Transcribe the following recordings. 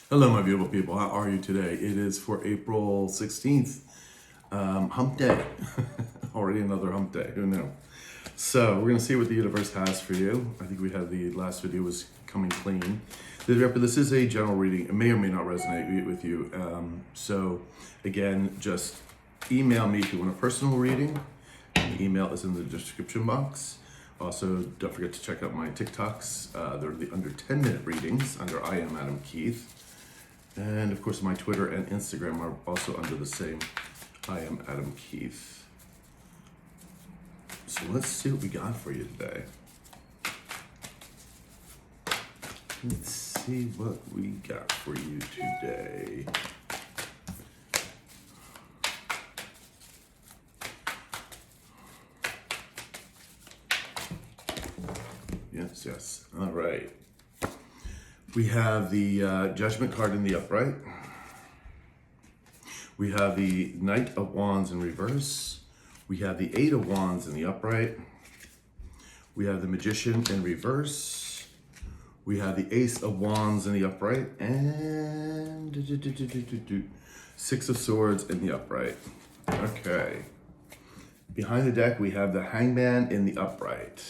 Hello, my beautiful people. How are you today? It is for April 16th, hump day. Already another hump day. Who knew? So we're going to see what the universe has for you. I think we had the last video was coming clean. This is a general reading. It may or may not resonate with you. So again, just email me if you want a personal reading. The email is in the description box. Also, don't forget to check out my TikToks. They're the under 10-minute readings under I am Adam Keith. And of course, my Twitter and Instagram are also under the same I am Adam Keith. So let's see what we got for you today. Let's see what we got for you today. Yes. All right. We have the Judgment card in the upright. We have the Knight of Wands in reverse. We have the Eight of Wands in the upright. We have the Magician in reverse. We have the Ace of Wands in the upright. And Six of Swords in the upright. Okay. Behind the deck, we have the Hangman in the upright.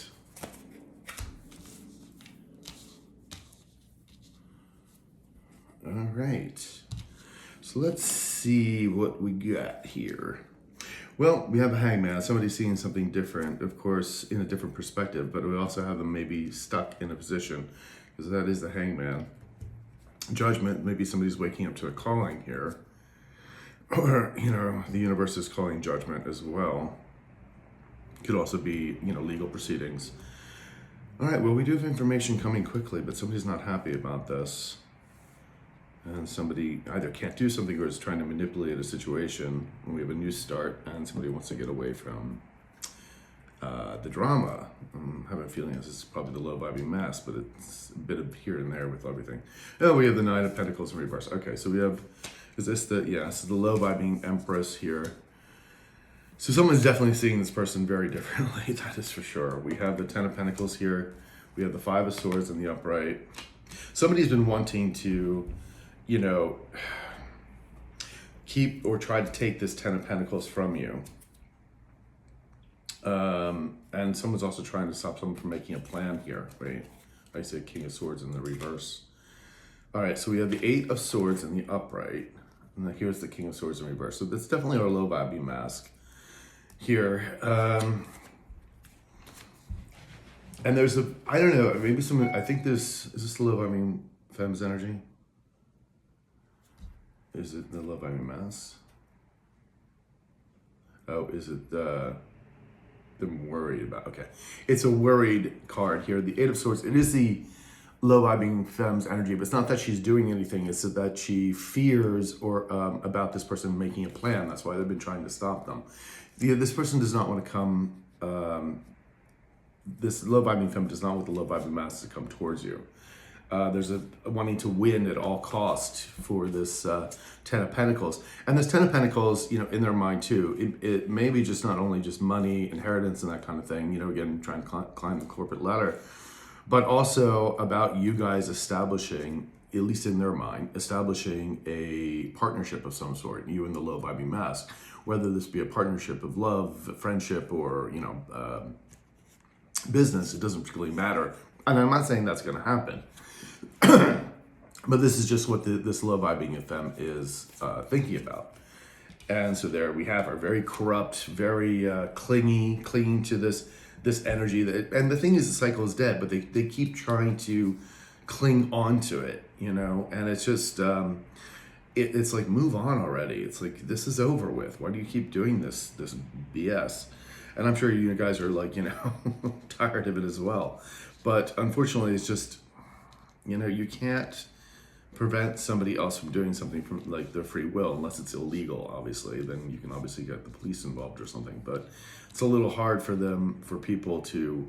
All right, so let's see what we got here. Well, we have a hangman. Somebody's seeing something different, of course, in a different perspective, but we also have them maybe stuck in a position, because that is the hangman. Judgment, maybe somebody's waking up to a calling here, or, the universe is calling judgment as well. Could also be, legal proceedings. All right, well, we do have information coming quickly, but somebody's not happy about this. And somebody either can't do something or is trying to manipulate a situation. And we have a new start, and somebody wants to get away from the drama. I'm having a feeling this is probably the low vibing mess, but it's a bit of here and there with everything. Oh, we have the Nine of Pentacles in reverse. Okay, so we have, this is the low vibing Empress here. So someone's definitely seeing this person very differently, that is for sure. We have the Ten of Pentacles here. We have the Five of Swords in the upright. Somebody's been wanting to keep or try to take this Ten of Pentacles from you. And someone's also trying to stop someone from making a plan here, right? I say King of Swords in the reverse. All right, so we have the Eight of Swords in the upright. And then here's the King of Swords in reverse. So that's definitely our low vibing mask here. And there's I don't know, maybe I think is this the low vibing femme's energy? Is it the love vibing mass? Oh, is it them worried about? Okay, it's a worried card here. The Eight of Swords. It is the low vibing femme's energy, but it's not that she's doing anything. It's that she fears or about this person making a plan. That's why they've been trying to stop them. This person does not want to come. This low vibing femme does not want the low vibing mass to come towards you. There's a wanting to win at all cost for this Ten of Pentacles. And this Ten of Pentacles, in their mind too, it may be just not only just money, inheritance, and that kind of thing, again, trying to climb the corporate ladder, but also about you guys establishing, at least in their mind, establishing a partnership of some sort, you and the low vibing mask, whether this be a partnership of love, friendship, or, business, it doesn't particularly matter. And I'm not saying that's going to happen. But this is just what this low vibing femme is thinking about. And so there we have her, very corrupt, very clinging to this energy. And the thing is, the cycle is dead, but they keep trying to cling on to it, and it's just, it's like, move on already. It's like, this is over with. Why do you keep doing this BS? And I'm sure you guys are like, tired of it as well. But unfortunately, it's just, you can't prevent somebody else from doing something from like their free will, unless it's illegal, obviously. Then you can obviously get the police involved or something. But it's a little hard for people to,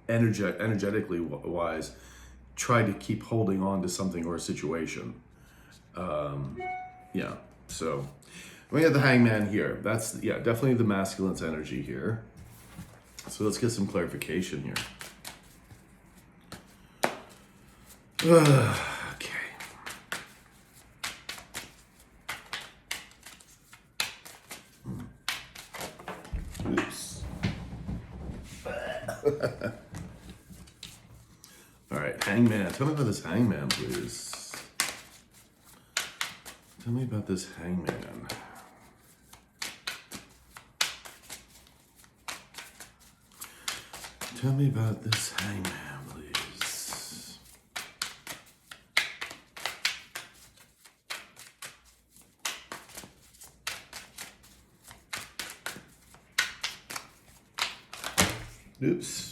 energetically wise, try to keep holding on to something or a situation. So we have the Hangman here. That's, definitely the masculine's energy here. So let's get some clarification here. Okay. All right, hangman. Tell me about this hangman, please. Tell me about this hangman. Tell me about this hangman, please. Oops.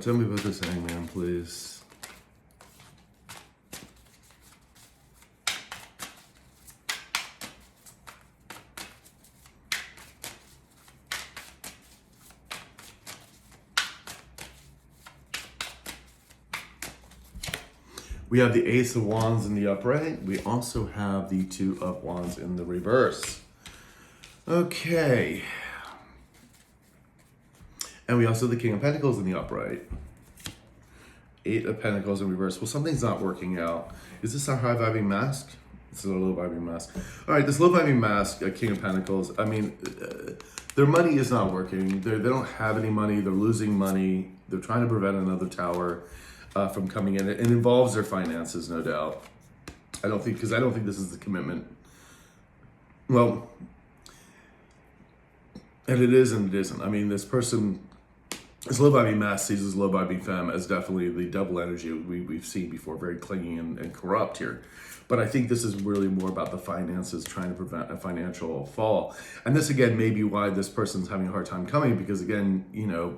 Tell me about this hangman, please. We have the Ace of Wands in the upright. We also have the Two of Wands in the reverse. Okay. And we also have the King of Pentacles in the upright. Eight of Pentacles in reverse. Well, something's not working out. Is this our high-vibing mask? This is a low-vibing mask. All right, this low-vibing mask, King of Pentacles, I mean, their money is not working. They don't have any money. They're losing money. They're trying to prevent another tower from coming in. It involves their finances, no doubt. I don't think this is the commitment. Well, and it is and it isn't. I mean, this low-vibing mask sees this low-vibing femme as definitely the double energy we've seen before, very clingy and corrupt here. But I think this is really more about the finances, trying to prevent a financial fall. And this, again, may be why this person's having a hard time coming, because, again,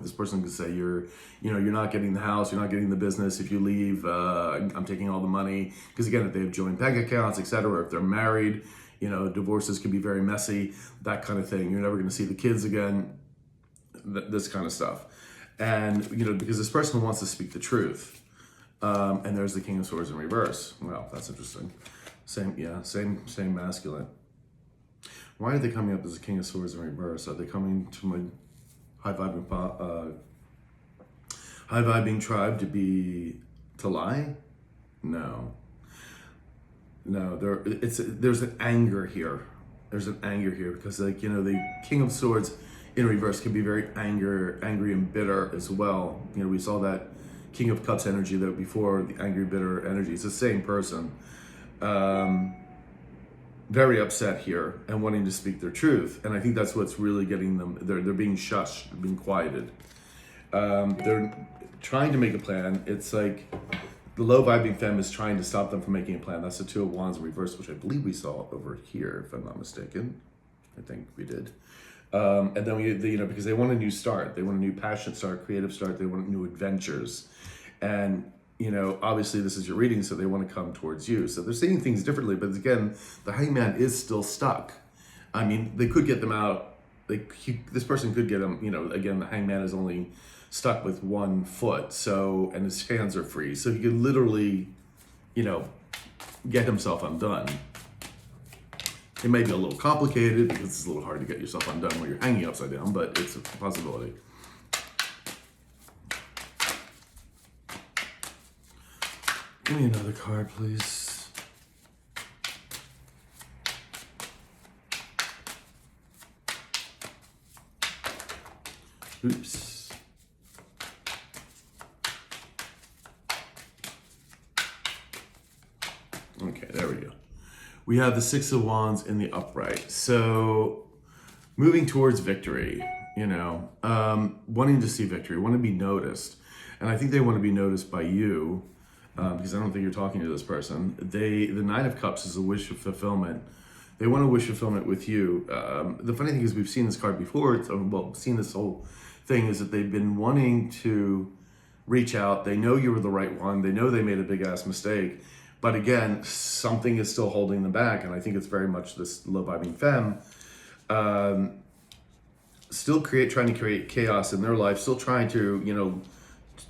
this person could say, you're not getting the house, you're not getting the business. If you leave, I'm taking all the money. Because, again, if they have joint bank accounts, etc., if they're married, divorces can be very messy, that kind of thing. You're never going to see the kids again, this kind of stuff. And, because this person wants to speak the truth. And there's the King of Swords in reverse. Well, that's interesting. Same masculine. Why are they coming up as the King of Swords in reverse? Are they coming to my high-vibing tribe to lie? No. There's an anger here. There's an anger here because, the King of Swords in reverse can be very angry and bitter as well. We saw that King of Cups energy that before, the angry, bitter energy. It's the same person. Very upset here and wanting to speak their truth. And I think that's what's really getting them. They're being shushed, being quieted. They're trying to make a plan. It's like the low vibing femme is trying to stop them from making a plan. That's the Two of Wands in reverse, which I believe we saw over here, if I'm not mistaken. I think we did. And then because they want a new start. They want a new passionate start, creative start. They want new adventures. And, obviously this is your reading, so they want to come towards you. So they're seeing things differently, but again, the hangman is still stuck. I mean, they could get them out. This person could get them, again, the hangman is only stuck with 1 foot, and his hands are free. So he could literally, get himself undone. It may be a little complicated because it's a little hard to get yourself undone when you're hanging upside down, but it's a possibility. Give me another card, please. Oops. Okay, there we go. We have the Six of Wands in the upright. So moving towards victory, wanting to see victory, want to be noticed. And I think they want to be noticed by you. Because I don't think you're talking to this person. The Nine of Cups is a wish of fulfillment. They want a wish fulfillment with you. The funny thing is we've seen this card before. Seen this whole thing is that they've been wanting to reach out. They know you were the right one. They know they made a big ass mistake. But again, something is still holding them back. And I think it's very much this low vibing femme. Still trying to create chaos in their life. Still trying to,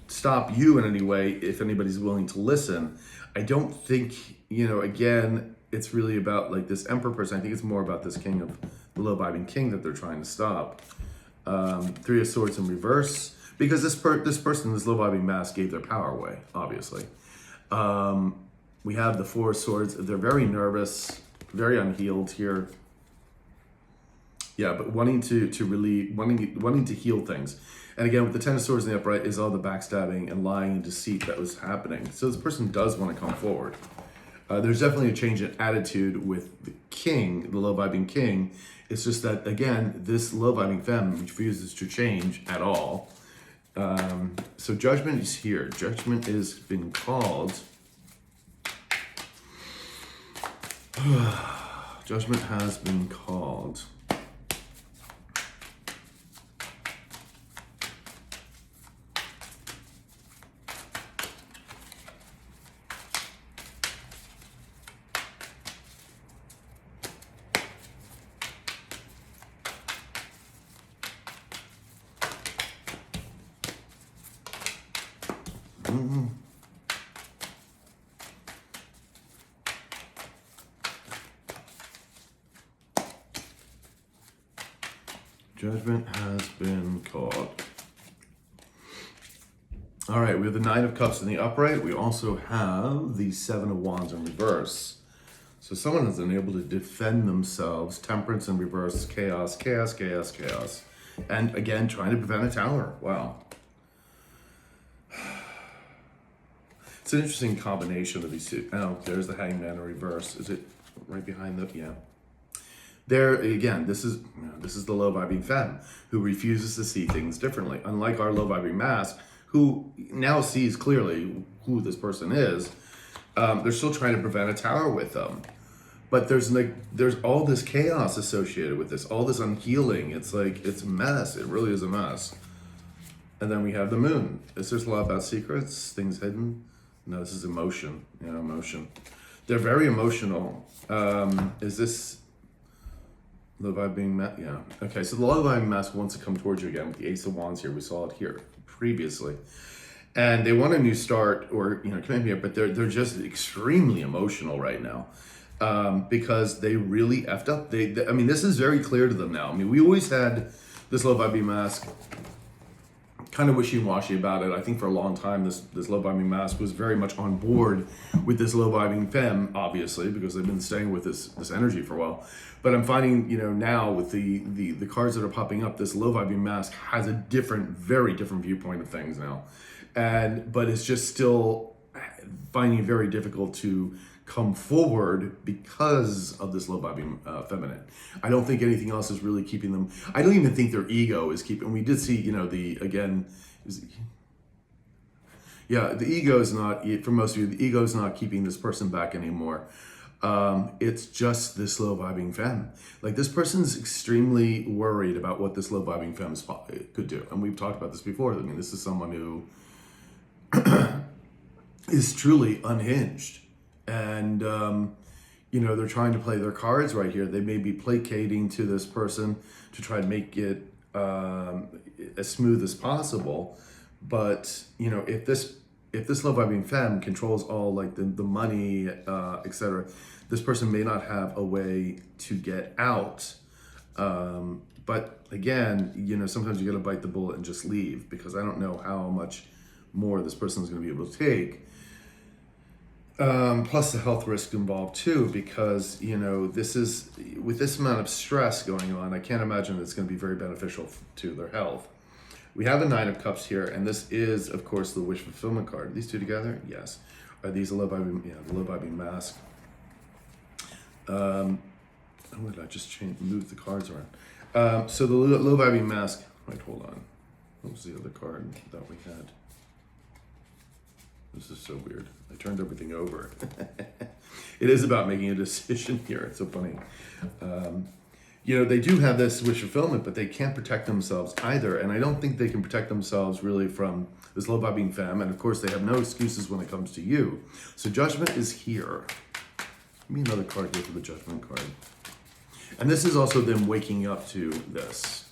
stop you in any way if anybody's willing to listen. I don't think, again, it's really about like this Emperor person. I think it's more about this King of the low vibing king that they're trying to stop. Three of Swords in reverse, because this person, this low vibing mask, gave their power away, obviously. We have the Four of Swords. They're very nervous, very unhealed here. Yeah, but wanting to really wanting to heal things. And again, with the Ten of Swords in the upright is all the backstabbing and lying and deceit that was happening. So this person does want to come forward. There's definitely a change in attitude with the king, the low-vibing king. It's just that, again, this low-vibing femme refuses to change at all. So judgment is here. Judgment has been called. Judgment has been called. Judgment has been called. All right, we have the Nine of Cups in the upright. We also have the Seven of Wands in reverse. So someone is unable to defend themselves. Temperance in reverse, chaos, chaos, chaos, chaos. And again, trying to prevent a tower. Wow. It's an interesting combination of these two. Oh, there's the Hangman in reverse. Is it right behind the, yeah. There again, this is the low vibing femme who refuses to see things differently. Unlike our low vibing mask, who now sees clearly who this person is, they're still trying to prevent a tower with them. But there's all this chaos associated with this, all this unhealing. It's like it's a mess. It really is a mess. And then we have the moon. Is there a lot about secrets, things hidden? No, this is emotion. You know, emotion. They're very emotional. Is this low vibing mask? Yeah. Okay, so the low vibing mask wants to come towards you again with the Ace of Wands here. We saw it here previously. And they want a new start or, come in here, but they're just extremely emotional right now. Because they really effed up. I mean, this is very clear to them now. I mean, we always had this low vibing mask kind of wishy-washy about it. I think for a long time, this low vibing mask was very much on board with this low vibing femme, obviously, because they've been staying with this energy for a while. But I'm finding, now with the cards that are popping up, this low vibing mask has a very different viewpoint of things now. But it's just still finding it very difficult to come forward because of this low vibing feminine. I don't think anything else is really keeping them. I don't even think their ego is keeping. We did see, the ego is not, for most of you, the ego is not keeping this person back anymore. It's just this low vibing femme. Like, this person's extremely worried about what this low vibing femme could do. And we've talked about this before. I mean, this is someone who is truly unhinged. And, they're trying to play their cards right here. They may be placating to this person to try to make it as smooth as possible. But, if this low vibing femme controls all like the money, etc., this person may not have a way to get out. But again, sometimes you got to bite the bullet and just leave, because I don't know how much more this person is going to be able to take. Plus the health risk involved too, because this is, with this amount of stress going on, I can't imagine it's going to be very beneficial to their health. We have the Nine of Cups here, and this is, of course, the wish fulfillment card. These two together, yes. Are these a low vibing? Yeah, the low vibing mask. Oh, did I just move the cards around? So the low vibing mask. Wait, hold on. What was the other card that we had? This is so weird. I turned everything over. It is about making a decision here. It's so funny. They do have this wish fulfillment, but they can't protect themselves either. And I don't think they can protect themselves really from this low vibing femme. And of course, they have no excuses when it comes to you. So judgment is here. Give me another card here for the judgment card. And this is also them waking up to this,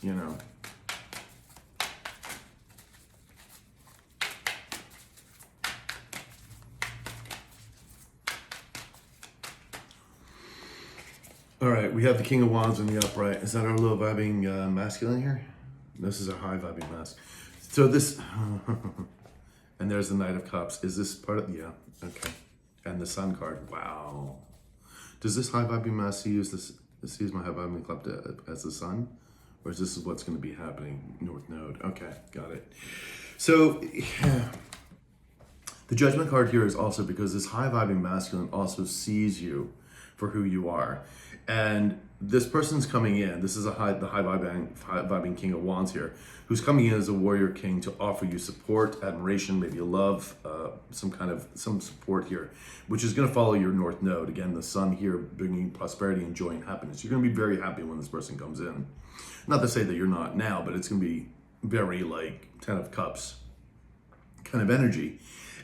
All right, we have the King of Wands in the upright. Is that our low vibing masculine here? This is a high vibing mask. So this, and there's the Knight of Cups. Is this part of, yeah, okay. And the Sun card, wow. Does this high vibing mask use this? sees my high vibing klepta as the sun, or is this what's going to be happening? North node. Okay, got it. So the judgment card here is also because this high vibing masculine also sees you for who you are. And this person's coming in. This is the high vibing king of wands here, who's coming in as a warrior king to offer you support, admiration, maybe a love, some support here, which is going to follow your north node. Again, the sun here bringing prosperity and joy and happiness. You're going to be very happy when this person comes in. Not to say that you're not now, but it's going to be very like 10 of cups kind of energy.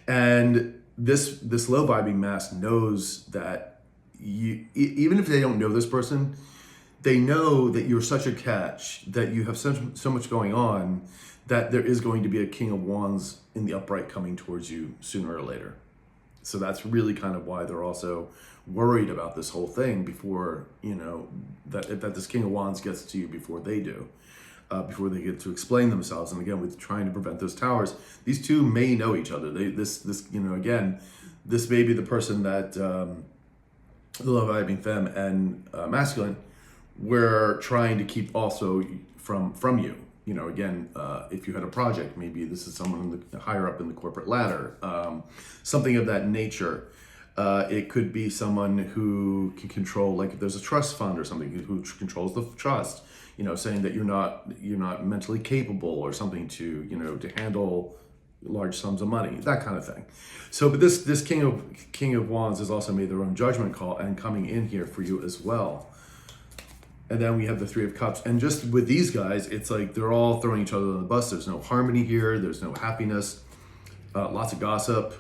And this low vibing mask knows that you, even if they don't know this person, they know that you're such a catch, that you have so much going on, that there is going to be a king of wands in the upright coming towards you sooner or later. So that's really kind of why they're also worried about this whole thing before, you know, that this king of wands gets to you before they do. Before they get to explain themselves. And again, with trying to prevent those towers, these two may know each other. This may be the person that the love vibing femme and masculine were trying to keep also from you. You know, again, if you had a project, maybe this is someone higher up in the corporate ladder, something of that nature. It could be someone who can control, like if there's a trust fund or something, who controls the trust. You know, saying that you're not mentally capable or something to, you know, to handle large sums of money, that kind of thing. So, but this king of wands has also made their own judgment call and coming in here for you as well. And then we have the three of cups, and just with these guys, it's like they're all throwing each other on the bus. There's no harmony here. There's no happiness. Lots of gossip.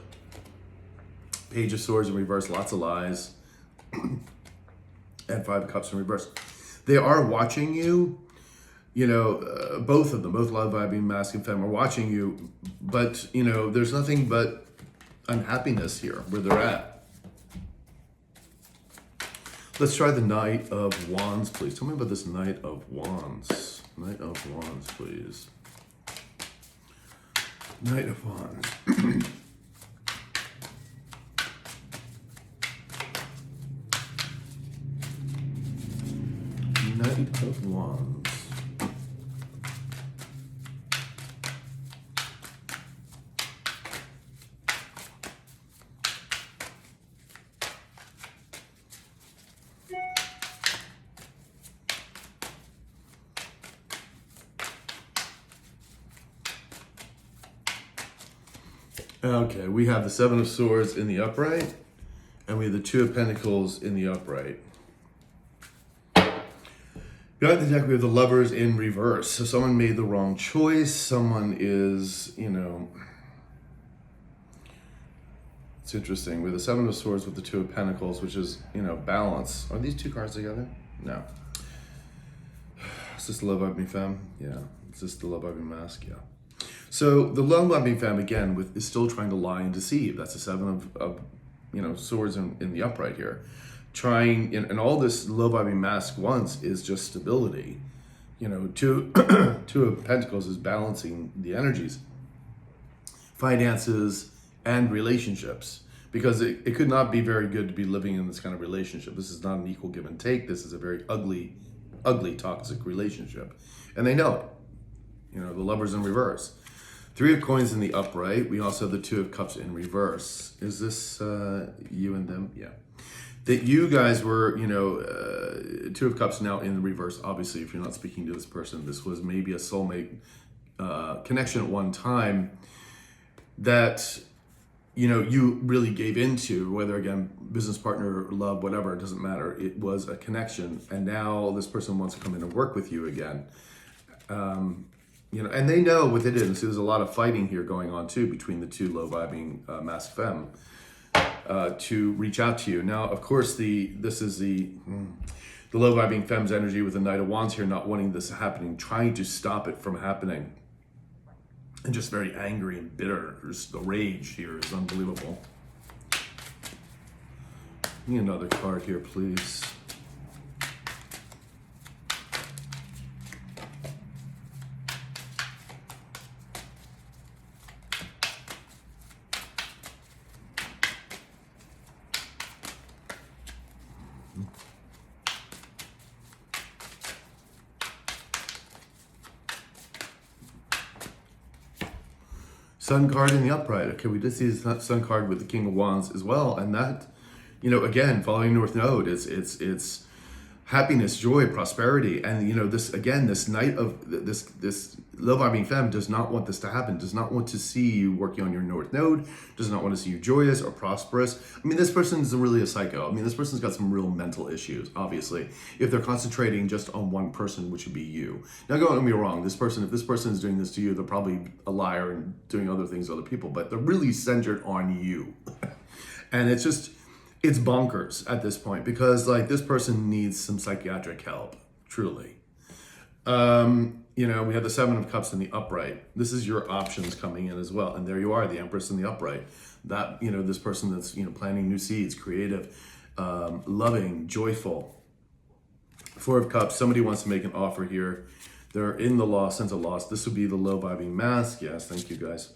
Page of swords in reverse. Lots of lies. And five of cups in reverse. They are watching you, you know, both of them, both love vibing masculine femme are watching you, but, you know, there's nothing but unhappiness here where they're at. Let's try the Knight of Wands, please. Tell me about this Knight of Wands. Knight of Wands, please. Knight of Wands. Knight of Wands. Okay, we have the Seven of Swords in the upright, and we have the Two of Pentacles in the upright. Behind the deck, we have the Lovers in reverse. So someone made the wrong choice. Someone is, you know, it's interesting. We have the Seven of Swords with the Two of Pentacles, which is, you know, balance. Are these two cards together? No. Is this the love vibing femme? Yeah. Is this the love vibing mask? Yeah. So the love vibing femme, again, is still trying to lie and deceive. That's the Seven of you know, swords in the upright here. Trying, and all this low vibing mask wants is just stability. You know, two of Pentacles is balancing the energies, finances, and relationships. Because it could not be very good to be living in this kind of relationship. This is not an equal give and take. This is a very ugly, toxic relationship. And they know it. You know, the Lovers in reverse. Three of Coins in the upright. We also have the Two of Cups in reverse. Is this you and them? Yeah. That you guys were, you know, Two of Cups now in the reverse. Obviously, if you're not speaking to this person, this was maybe a soulmate connection at one time that, you know, you really gave into, whether, again, business partner, love, whatever, it doesn't matter. It was a connection. And now this person wants to come in and work with you again. You know, and they know what it is. So there's a lot of fighting here going on, too, between the two low vibing masked femme. To reach out to you. Now, of course, this is the low vibing femme's energy with the Knight of Wands here, not wanting this happening, trying to stop it from happening, and just very angry and bitter. Just the rage here is unbelievable. Give me another card here, please. Sun card in the upright. Okay, we did see the Sun card with the King of Wands as well, and that, again, following North Node, it's happiness, joy, prosperity, and this again, this night of this low vibing femme does not want this to happen. Does not want to see you working on your North Node. Does not want to see you joyous or prosperous. I mean, this person is really a psycho. I mean, this person's got some real mental issues. Obviously, if they're concentrating just on one person, which would be you. Now, don't get me wrong. If this person is doing this to you, they're probably a liar and doing other things to other people. But they're really centered on you, and it's bonkers at this point because this person needs some psychiatric help, truly. We have the Seven of Cups in the upright. This is your options coming in as well. And there you are, the Empress in the upright. That, this person that's, planting new seeds, creative, loving, joyful. Four of Cups, somebody wants to make an offer here. They're in the loss, sense of loss. This would be the low vibing mask. Yes, thank you guys.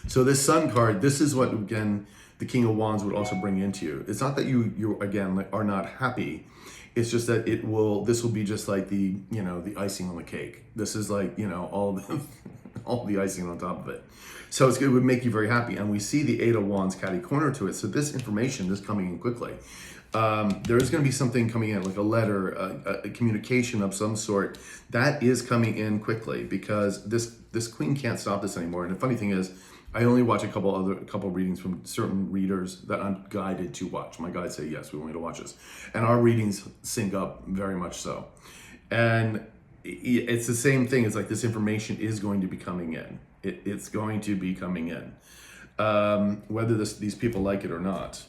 So this Sun card, this is what, again, the King of Wands would also bring into you. It's not that you again are not happy. It's just that this will be just like the icing on the cake. This is all the icing on top of it. So it would make you very happy. And we see the Eight of Wands catty corner to it. So this information is coming in quickly. There is going to be something coming in, like a letter, a communication of some sort that is coming in quickly because this queen can't stop this anymore. And the funny thing is, I only watch a couple readings from certain readers that I'm guided to watch. My guides say, yes, we want you to watch this. And our readings sync up very much so. And it's the same thing. It's like this information is going to be coming in. It's going to be coming in, whether these people like it or not.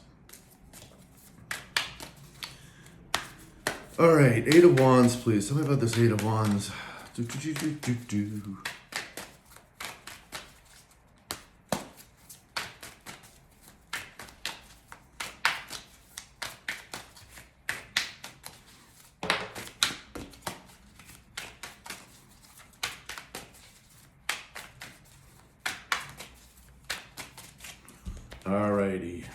All right, Eight of Wands, please. Tell me about this Eight of Wands. Alrighty.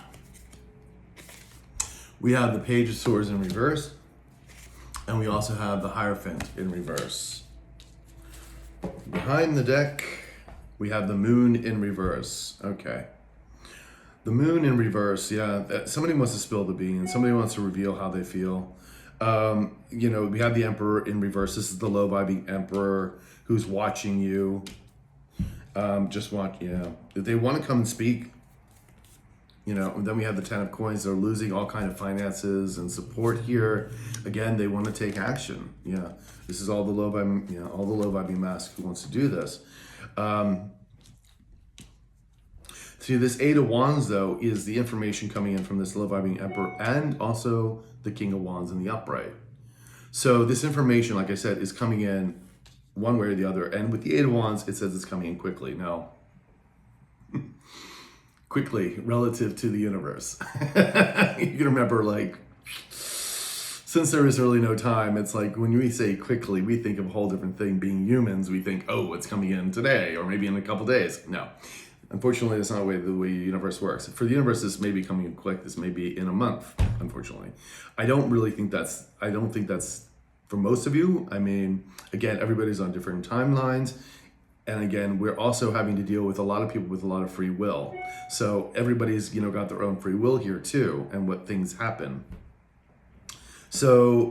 We have the Page of Swords in reverse, and we also have the Hierophant in reverse. Behind the deck, we have the Moon in reverse. Okay. The Moon in reverse, yeah. Somebody wants to spill the beans. Somebody wants to reveal how they feel. We have the Emperor in reverse. This is the low vibing Emperor who's watching you. They want to come and speak. And then we have the Ten of Coins. They're losing all kind of finances and support here. Again, they want to take action. Yeah, this is all the low vibing mask who wants to do this. See, this Eight of Wands though is the information coming in from this low vibing Emperor and also the King of Wands in the upright. So this information, like I said, is coming in one way or the other. And with the Eight of Wands, it says it's coming in quickly. Now, quickly relative to the universe. You can remember, since there is really no time, it's like when we say quickly, we think of a whole different thing. Being humans, we think, oh, it's coming in today or maybe in a couple days. No, unfortunately, that's not the way the universe works. For the universe, this may be coming in quick. This may be in a month, unfortunately. I don't think that's for most of you. I mean, again, everybody's on different timelines. And again, we're also having to deal with a lot of people with a lot of free will. So everybody's, got their own free will here too, and what things happen. So,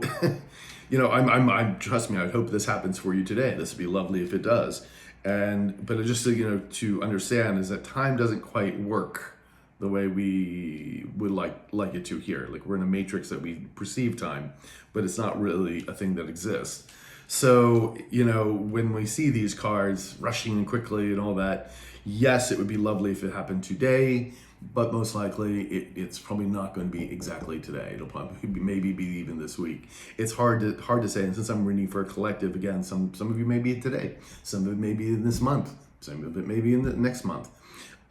I'm trust me, I hope this happens for you today. This would be lovely if it does. But just to understand is that time doesn't quite work the way we would like it to here. Like we're in a matrix that we perceive time, but it's not really a thing that exists. So, when we see these cards rushing in quickly and all that, yes, it would be lovely if it happened today, but most likely it's probably not going to be exactly today. It'll probably maybe be even this week. It's hard to say. And since I'm reading for a collective, again, some of you may be today, some of it may be in this month, some of it may be in the next month.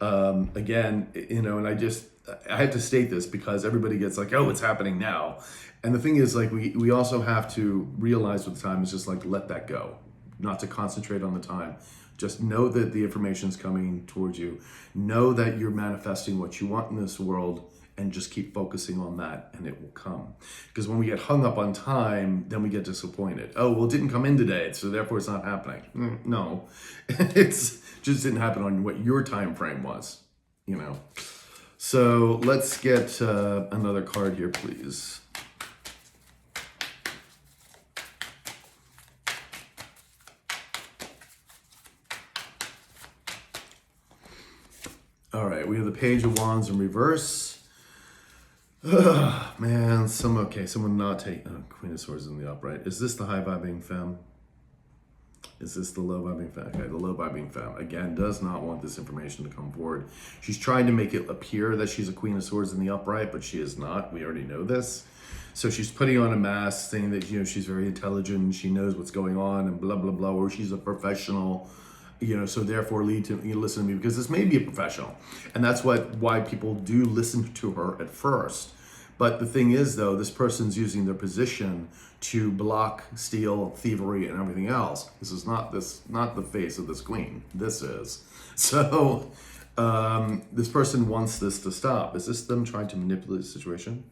Again, and I have to state this because everybody gets like, oh, it's happening now. And the thing is, we also have to realize with time is just let that go, not to concentrate on the time. Just know that the information is coming towards you. Know that you're manifesting what you want in this world and just keep focusing on that and it will come. Because when we get hung up on time, then we get disappointed. Oh, well, it didn't come in today, so therefore it's not happening. No, Just didn't happen on what your time frame was, you know. So let's get another card here, please. All right, we have the Page of Wands in reverse. Man, someone not take Queen of Swords in the upright. Is this the high vibing femme? Is this the low vibing femme? Okay, the low vibing femme, again, does not want this information to come forward. She's trying to make it appear that she's a Queen of Swords in the upright, but she is not. We already know this. So she's putting on a mask saying that, you know, she's very intelligent, she knows what's going on and blah, blah, blah, or she's a professional, you know, so therefore listen to me, because this may be a professional. And that's why people do listen to her at first. But the thing is, though, this person's using their position to block, steal, thievery, and everything else. This is not the face of this queen. This is. So this person wants this to stop. Is this them trying to manipulate the situation?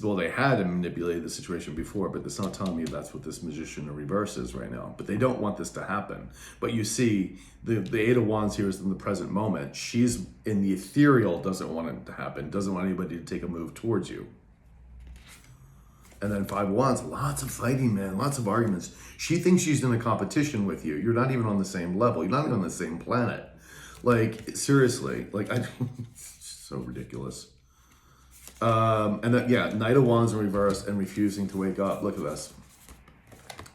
Well, they had manipulated the situation before, but it's not telling me that's what this Magician in reverse is right now. But they don't want this to happen. But you see, the Eight of Wands here is in the present moment. She's in the ethereal, doesn't want it to happen, doesn't want anybody to take a move towards you. And then Five of Wands, lots of fighting, man, lots of arguments. She thinks she's in a competition with you. You're not even on the same level. You're not even on the same planet. Like, seriously, like, it's so ridiculous. And then, yeah, Knight of Wands in reverse and refusing to wake up. Look at this.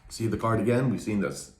See the card again? We've seen this.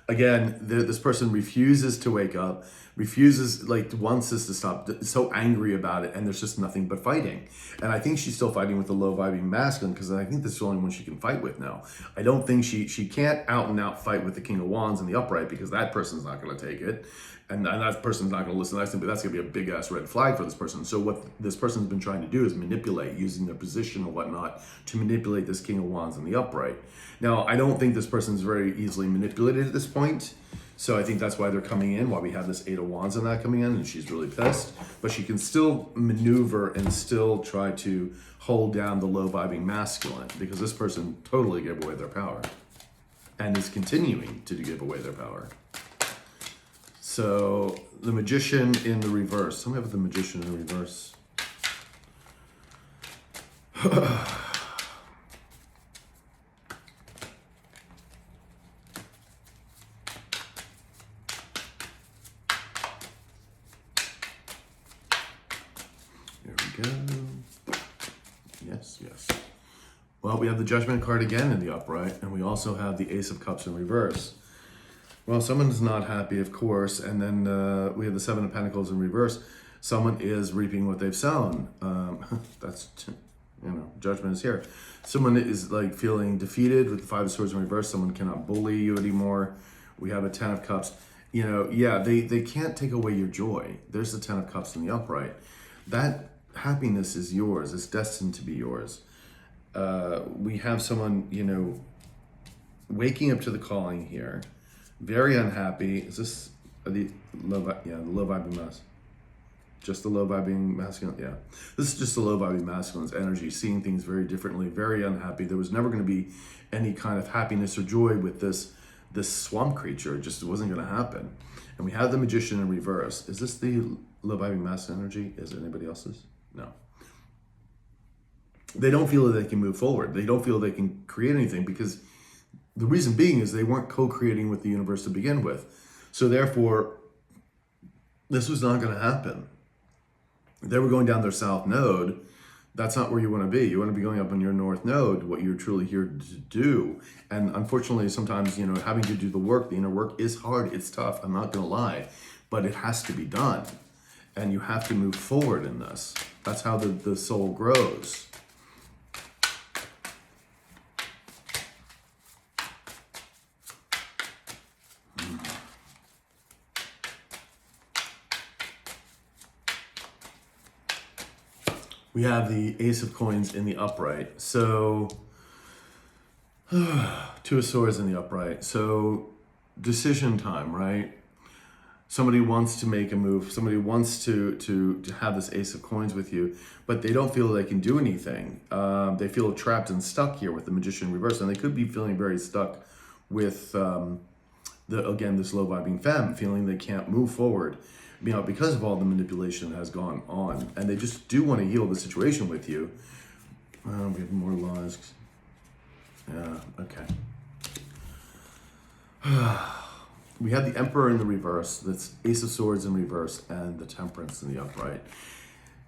Again, this person refuses to wake up, wants this to stop, so angry about it, and there's just nothing but fighting. And I think she's still fighting with the low vibing masculine, because I think this is the only one she can fight with now. I don't think she can't out and out fight with the King of Wands in the upright, because that person's not going to take it. And that person's not going to listen. That's going to be a big ass red flag for this person. So what this person's been trying to do is manipulate, using their position or whatnot to manipulate this King of Wands in the upright. Now, I don't think this person's very easily manipulated at this point. So I think that's why they're coming in, why we have this Eight of Wands and that coming in, and she's really pissed. But she can still maneuver and still try to hold down the low vibing masculine, because this person totally gave away their power and is continuing to give away their power. So the Magician in the reverse. Somebody have the Magician in reverse. There we go. Yes, yes. Well, we have the Judgment card again in the upright, and we also have the Ace of Cups in reverse. Well, someone's not happy, of course, and then we have the Seven of Pentacles in reverse. Someone is reaping what they've sown. That's, you know, Judgment is here. Someone is like feeling defeated with the Five of Swords in reverse. Someone cannot bully you anymore. We have a Ten of Cups. You know, yeah, they can't take away your joy. There's the Ten of Cups in the upright. That happiness is yours. It's destined to be yours. We have someone, you know, waking up to the calling here. Very unhappy. Is this the low vibing mask? Just the low vibing masculine? Yeah. This is just the low vibing masculine's energy, seeing things very differently, very unhappy. There was never going to be any kind of happiness or joy with this swamp creature. It just wasn't going to happen. And we have the Magician in reverse. Is this the low vibing masculine energy? Is it anybody else's? No. They don't feel that they can move forward. They don't feel they can create anything, because the reason being is they weren't co-creating with the universe to begin with. So therefore, this was not going to happen. They were going down their south node. That's not where you want to be. You want to be going up on your north node, what you're truly here to do. And unfortunately, sometimes, you know, having to do the work, the inner work is hard. It's tough. I'm not going to lie. But it has to be done. And you have to move forward in this. That's how the soul grows. We have the Ace of Coins in the upright. So, Two of Swords in the upright. So, decision time, right? Somebody wants to make a move. Somebody wants to have this Ace of Coins with you, but they don't feel they can do anything. They feel trapped and stuck here with the Magician in reverse, and they could be feeling very stuck with again, this low vibing femme feeling they can't move forward, because of all the manipulation that has gone on, and they just do want to heal the situation with you. We have more laws. Yeah, okay. We have the Emperor in the reverse, that's Ace of Swords in reverse, and the Temperance in the upright.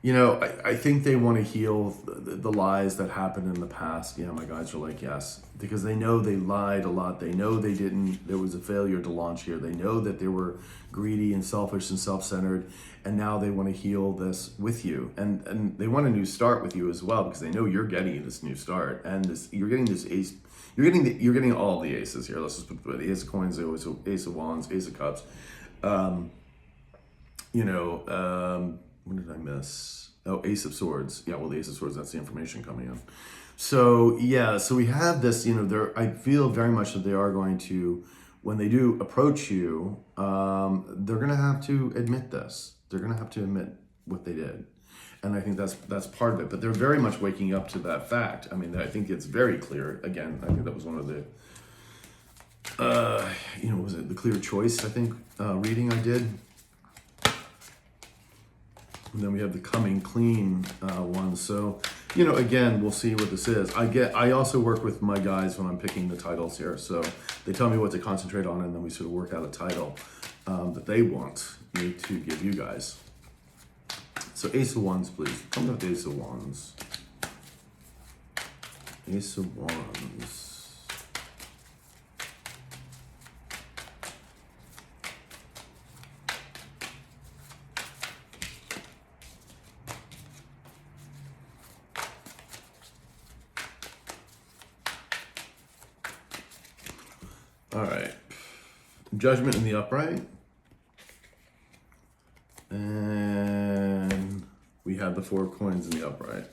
I think they want to heal the lies that happened in the past. Yeah, my guides are like, yes. Because they know they lied a lot. They know there was a failure to launch here. They know that they were greedy and selfish and self-centered. And now they want to heal this with you. And they want a new start with you as well, because they know you're getting this new start. And you're getting this ace. You're getting all the aces here. Let's just put the Ace of Coins, Ace of Wands, Ace of Cups. What did I miss? Oh, Ace of Swords. Yeah, well, the Ace of Swords, that's the information coming in. So, yeah, so we have this, I feel very much that they are going to, when they do approach you, they're going to have to admit this. They're going to have to admit what they did. And I think that's part of it. But they're very much waking up to that fact. I mean, I think it's very clear. Again, I think that was one of the, was it the Clear Choice, I think, reading I did. And then we have the Coming Clean one. So, again, we'll see what this is. I also work with my guys when I'm picking the titles here. So they tell me what to concentrate on, and then we sort of work out a title that they want me to give you guys. So Ace of Wands, please. Come with Ace of Wands. Ace of Wands. All right, Judgment in the upright, and we have the Four of Coins in the upright.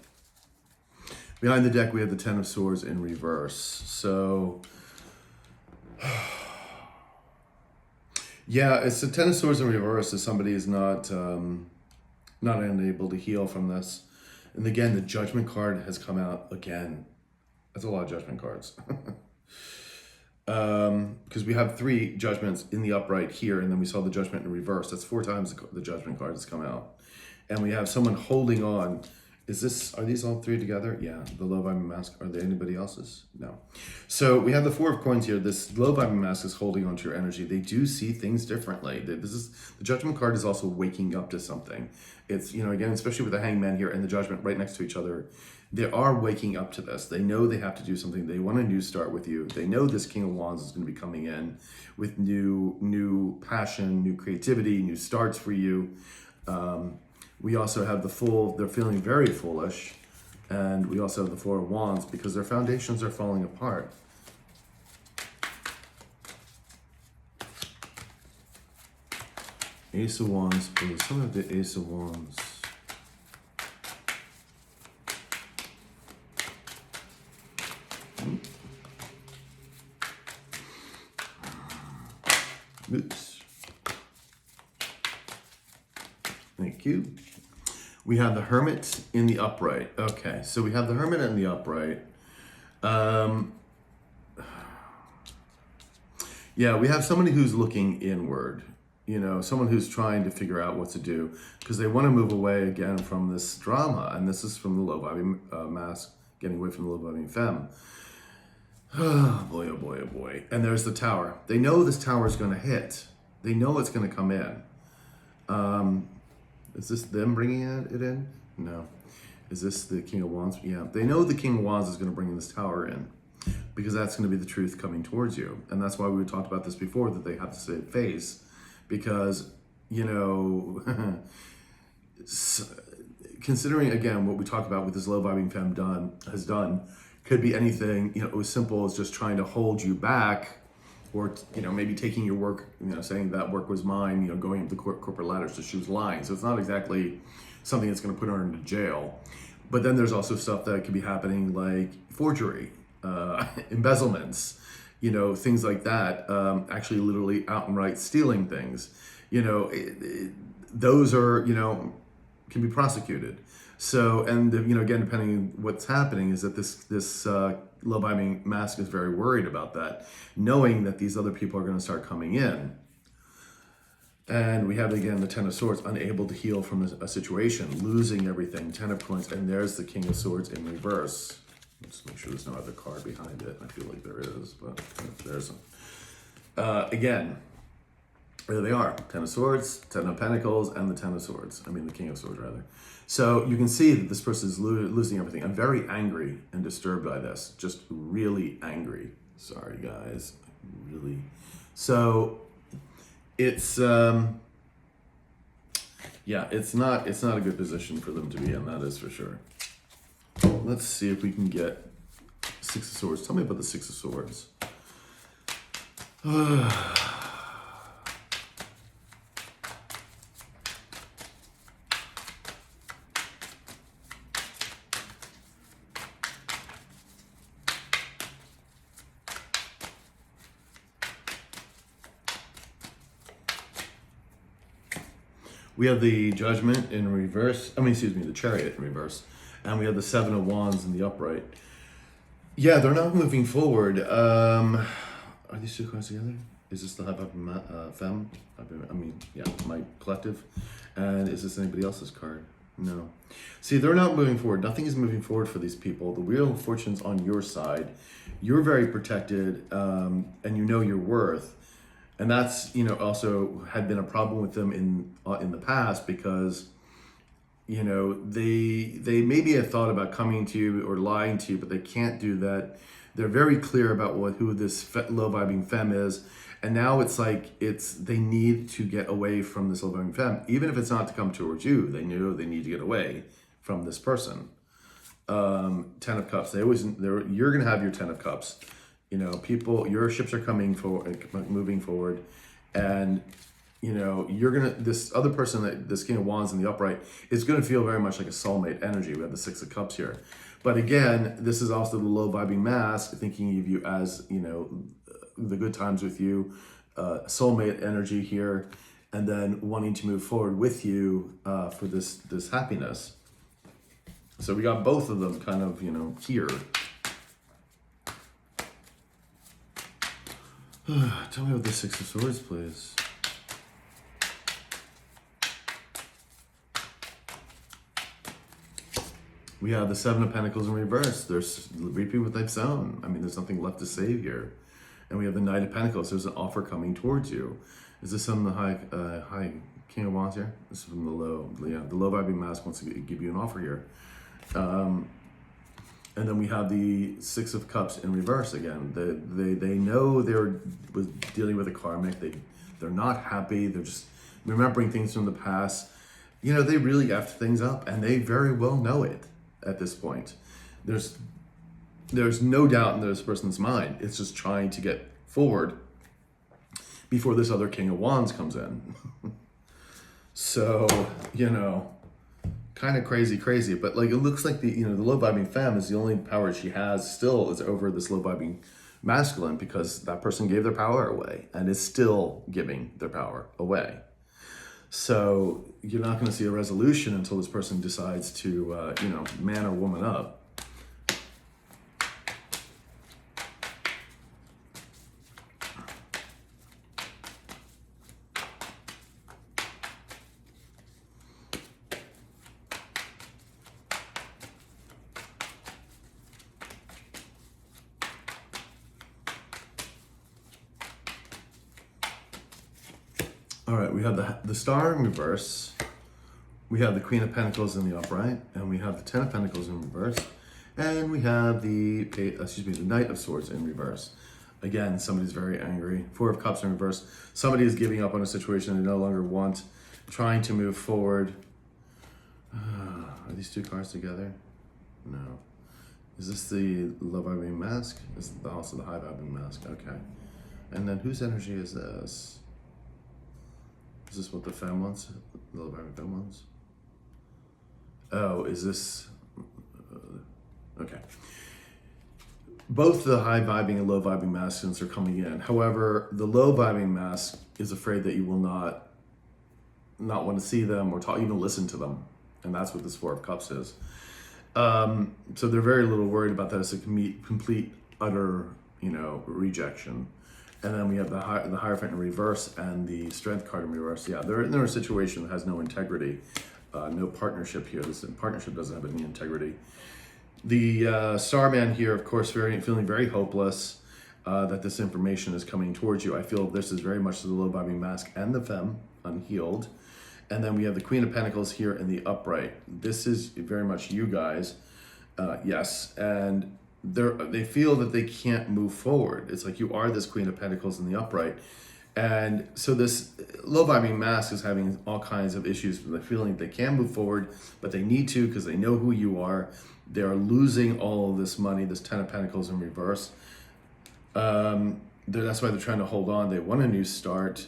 Behind the deck, we have the Ten of Swords in reverse. So, yeah, it's the Ten of Swords in reverse. If somebody is not unable to heal from this, and again, the Judgment card has come out again. That's a lot of Judgment cards. Because we have 3 judgments in the upright here, and then we saw the Judgment in reverse. That's 4 times the Judgment card has come out. And we have someone holding on. Are these all 3 together? Yeah, the low vibing mask. Are they anybody else's? No. So we have the 4 of Coins here. This low vibing mask is holding onto your energy. They do see things differently. The Judgment card is also waking up to something. It's, again, especially with the Hangman here and the Judgment right next to each other, they are waking up to this. They know they have to do something. They want a new start with you. They know this King of Wands is going to be coming in with new passion, new creativity, new starts for you. We also have they're feeling very foolish. And we also have the Four of Wands because their foundations are falling apart. Ace of Wands, please. Some of the Ace of Wands. Oops. Thank you. We have the Hermit in the upright. Okay, so we have the Hermit in the upright. Yeah, we have somebody who's looking inward. Someone who's trying to figure out what to do because they want to move away again from this drama. And this is from the low vibing mask, getting away from the low vibing femme. Oh boy, oh boy, oh boy. And there's the Tower. They know this tower is going to hit. They know it's going to come in. Is this them bringing it in? No. Is this the King of Wands? Yeah. They know the King of Wands is going to bring this tower in because that's going to be the truth coming towards you. And that's why we talked about this before, that they have to save face because, considering, again, what we talked about with this low vibing femme has done, could be anything, as simple as just trying to hold you back or, maybe taking your work, saying that work was mine, going up the corporate ladders to choose lying. So it's not exactly something that's going to put her into jail. But then there's also stuff that could be happening like forgery, embezzlements, things like that, actually literally outright stealing things. Those are, can be prosecuted. So, and again, depending on what's happening, is that this low vibing mask is very worried about that, knowing that these other people are going to start coming in. And we have, again, the Ten of Swords, unable to heal from a situation, losing everything, Ten of Coins, and there's the King of Swords in reverse. Let's make sure there's no other card behind it. I feel like there is, but there's again, there they are. Ten of Swords, Ten of Pentacles, and the Ten of Swords. I mean, the King of Swords, rather. So you can see that this person is losing everything. I'm very angry and disturbed by this. Just really angry. Sorry, guys. Really. So it's yeah, it's not a good position for them to be in, that is for sure. Let's see if we can get Six of Swords. Tell me about the Six of Swords. We have the Judgment in reverse. The Chariot in reverse. And we have the Seven of Wands in the upright. Yeah, they're not moving forward. Are these two cards together? Is this the High Femme? My collective. And is this anybody else's card? No. See, they're not moving forward. Nothing is moving forward for these people. The Wheel of Fortune's on your side. You're very protected, and you know your worth. And that's, also had been a problem with them in the past, because, they maybe have thought about coming to you or lying to you, but they can't do that. They're very clear about who this low vibing femme is. And now it's like they need to get away from this low vibing femme, even if it's not to come towards you. They know they need to get away from this person. Ten of Cups. You're going to have your Ten of Cups. Your ships are moving forward, and this other person, this King of Wands in the upright, is going to feel very much like a soulmate energy. We have the Six of Cups here, but again, this is also the low vibing mask, thinking of you as the good times with you, soulmate energy here, and then wanting to move forward with you for this happiness. So we got both of them kind of here. Tell me about the Six of Swords, please. We have the Seven of Pentacles in reverse. They're reaping what they've sown. I mean, there's nothing left to save here. And we have the Knight of Pentacles. There's an offer coming towards you. Is this on the high King of Wands here? This is from the low. Yeah, the low vibing mask wants to give you an offer here. And then we have the Six of Cups in reverse again. They know they're dealing with a karmic. They're not happy. They're just remembering things from the past. They really effed things up, and they very well know it at this point. There's no doubt in this person's mind. It's just trying to get forward before this other King of Wands comes in. So, kind of crazy, but it looks like the low vibing femme is the only power she has still is over this low vibing masculine, because that person gave their power away and is still giving their power away. So you're not going to see a resolution until this person decides to man or woman up. All right, we have the Star in reverse. We have the Queen of Pentacles in the upright, and we have the Ten of Pentacles in reverse, and we have the Knight of Swords in reverse. Again, somebody's very angry. Four of Cups in reverse. Somebody is giving up on a situation they no longer want, trying to move forward. Are these two cards together? No. Is this the low vibing mask? This is also the high vibing mask. Okay. And then whose energy is this? Is this what the femme wants? The low vibing femme wants? Oh, is this... okay. Both the high vibing and low vibing masculines are coming in. However, the low vibing mask is afraid that you will not want to see them or even listen to them. And that's what this Four of Cups is. So they're very little worried about that as a complete, utter, rejection. And then we have the Hierophant in reverse and the Strength card in reverse. Yeah, they're in a situation that has no integrity, no partnership here. This partnership doesn't have any integrity. The Starman here, of course, feeling very hopeless that this information is coming towards you. I feel this is very much the low vibing mask and the Femme, unhealed. And then we have the Queen of Pentacles here in the upright. This is very much you guys, yes. And they feel that they can't move forward. It's like you are this Queen of Pentacles in the upright. And so this low vibing mask is having all kinds of issues. They're feeling they can move forward, but they need to because they know who you are. They're losing all of this money, this Ten of Pentacles in reverse. That's why they're trying to hold on. They want a new start.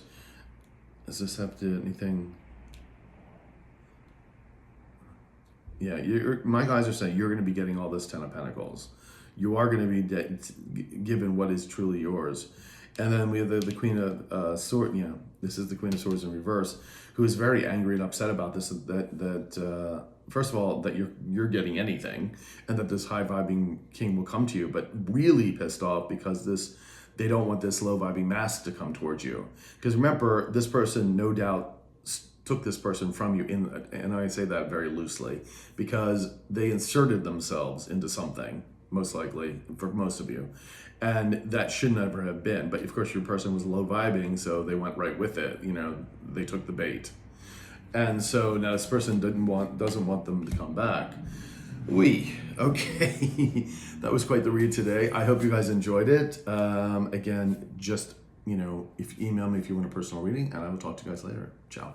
Does this have to do anything? Yeah, my guys are saying you're going to be getting all this Ten of Pentacles. You are going to be given what is truly yours. And then we have the Queen of Swords. Yeah, this is the Queen of Swords in reverse, who is very angry and upset about this. That first of all, that you're getting anything, and that this high vibing king will come to you, but really pissed off because they don't want this low vibing mask to come towards you. Because remember, this person no doubt took this person from you, and I say that very loosely, because they inserted themselves into something, most likely, for most of you. And that should never have been. But of course, your person was low vibing, so they went right with it. They took the bait. And so now this person doesn't want them to come back. Okay. That was quite the read today. I hope you guys enjoyed it. Again, just, if you email me if you want a personal reading, and I will talk to you guys later. Ciao.